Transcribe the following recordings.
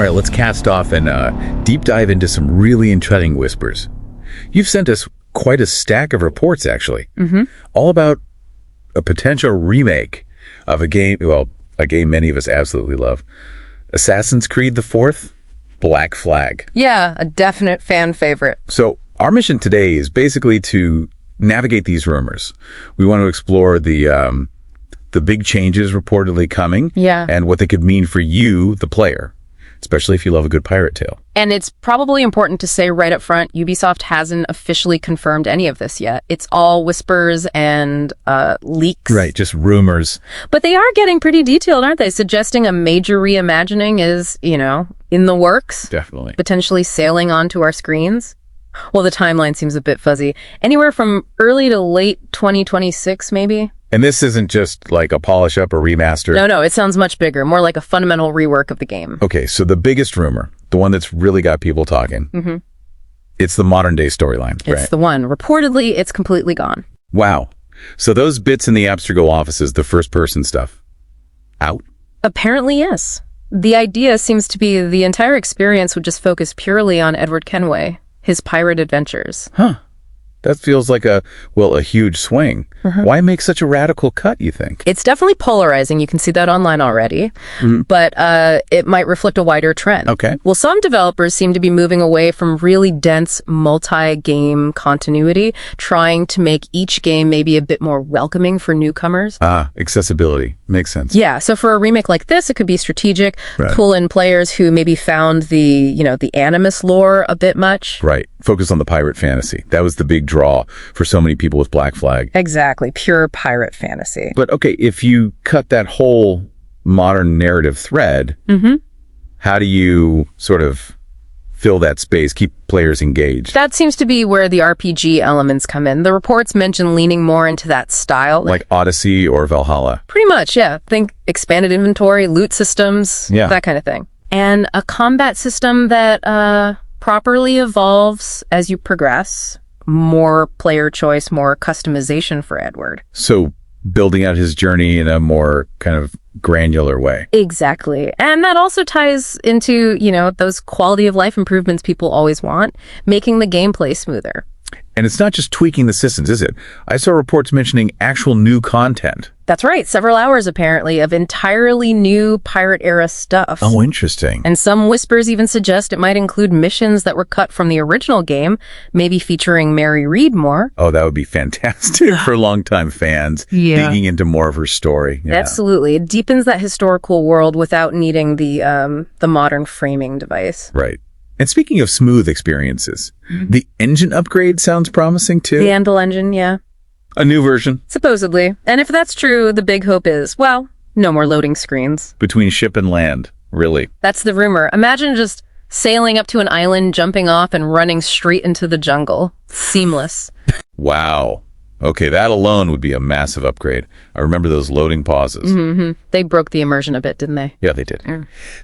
All right, let's cast off and deep dive into some really intriguing whispers. You've sent us quite a stack of reports, actually, all about a potential remake of a game, well, a game many of us absolutely love. Assassin's Creed the Fourth, Black Flag. Yeah, a definite fan favorite. So our mission today is basically to navigate these rumors. We want to explore the big changes reportedly coming, and what they could mean for you, the player, especially if you love a good pirate tale. And it's probably important to say right up front, Ubisoft hasn't officially confirmed any of this yet. It's all whispers and leaks. Right, just rumors. But they are getting pretty detailed, aren't they? Suggesting a major reimagining is, in the works. Definitely. Potentially sailing onto our screens. Well, the timeline seems a bit fuzzy. Anywhere from early to late 2026, maybe? And this isn't just like a polish up or remaster. No, it sounds much bigger, more like a fundamental rework of the game. Okay, so the biggest rumor, the one that's really got people talking, it's the modern day storyline, right? It's the one. Reportedly, it's completely gone. Wow. So those bits in the Abstergo offices, the first person stuff, out? Apparently, yes. The idea seems to be the entire experience would just focus purely on Edward Kenway, his pirate adventures. Huh. That feels like a huge swing. Why make such a radical cut, you think? It's definitely polarizing. You can see that online already. But it might reflect a wider trend. Okay. Well, some developers seem to be moving away from really dense multi-game continuity, trying to make each game maybe a bit more welcoming for newcomers. Accessibility. Makes sense. Yeah, so for a remake like this, it could be strategic, pull in players who maybe found the Animus lore a bit much. Right. Focus on the pirate fantasy. That was the big draw for so many people with Black Flag. Exactly. Pure pirate fantasy. But okay, if you cut that whole modern narrative thread, how do you sort of fill that space, keep players engaged? That seems to be where the RPG elements come in. The reports mention leaning more into that style. Like Odyssey or Valhalla? Pretty much, yeah. Think expanded inventory, loot systems, that kind of thing. And a combat system that properly evolves as you progress. More player choice, more customization for Edward. So building out his journey in a more kind of granular way. Exactly. And that also ties into, those quality of life improvements people always want, making the gameplay smoother. And it's not just tweaking the systems, is it? I saw reports mentioning actual new content. That's right. Several hours, apparently, of entirely new pirate-era stuff. Oh, interesting. And some whispers even suggest it might include missions that were cut from the original game, maybe featuring Mary Read more. Oh, that would be fantastic for longtime fans, digging into more of her story. Yeah. Absolutely. It deepens that historical world without needing the modern framing device. Right. And speaking of smooth experiences, the engine upgrade sounds promising too. The Andal engine, yeah. A new version. Supposedly. And if that's true, the big hope is, well, no more loading screens. Between ship and land, really. That's the rumor. Imagine just sailing up to an island, jumping off, and running straight into the jungle. Seamless. Wow. Okay, that alone would be a massive upgrade. I remember those loading pauses. They broke the immersion a bit, didn't they? Yeah, they did.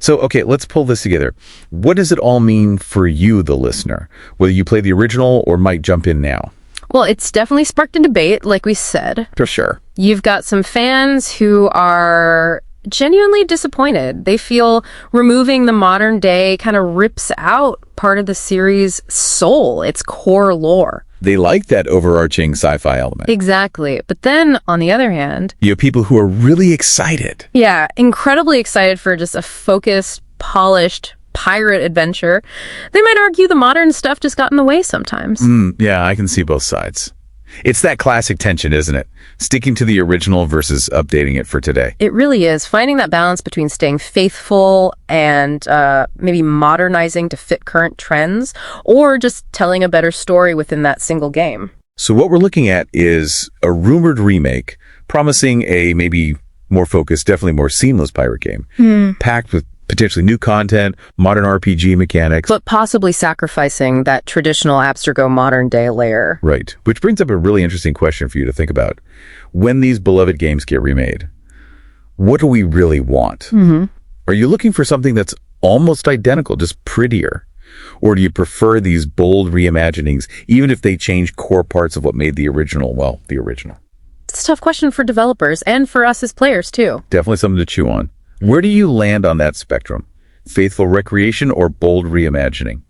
So, okay, let's pull this together. What does it all mean for you, the listener, whether you play the original or might jump in now? Well, it's definitely sparked a debate, like we said. For sure. You've got some fans who are genuinely disappointed. They feel removing the modern day kind of rips out part of the series' soul, its core lore. They like that overarching sci-fi element. Exactly. But then, on the other hand, you have people who are really excited. Yeah, incredibly excited for just a focused, polished pirate adventure. They might argue the modern stuff just got in the way sometimes. Yeah, I can see both sides. It's that classic tension, isn't it? Sticking to the original versus updating it for today. It really is. Finding that balance between staying faithful and maybe modernizing to fit current trends, or just telling a better story within that single game. So what we're looking at is a rumored remake, promising a maybe more focused, definitely more seamless pirate game, packed with potentially new content, modern RPG mechanics. But possibly sacrificing that traditional Abstergo modern day layer. Right. Which brings up a really interesting question for you to think about. When these beloved games get remade, what do we really want? Are you looking for something that's almost identical, just prettier? Or do you prefer these bold reimaginings, even if they change core parts of what made the original, the original? It's a tough question for developers and for us as players, too. Definitely something to chew on. Where do you land on that spectrum? faithful recreation or bold reimagining?